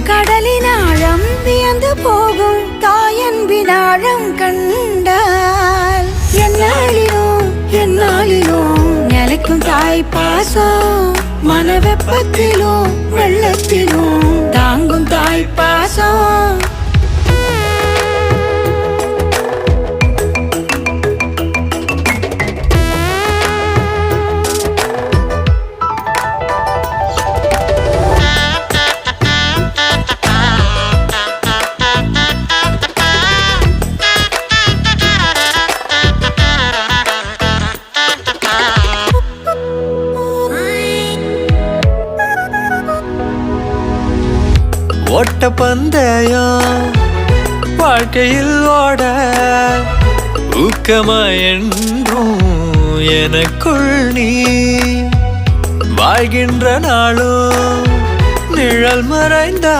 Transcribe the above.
கடலின் ஆழம் வியந்து போகும் தாயன்பின் ஆழம் கண்டால் என்னாலிலும் நிலைக்கும் தாய் பாசம் மன வெப்பத்திலும் வெள்ளத்திலும் தாங்கும் தாய் பாசம். ஓட்ட பந்தயம் வாழ்க்கையில் ஓட ஊக்கமாயென்றும் எனக்குள் நீ வாழ்கின்ற நாளும் நிழல் மறைந்தா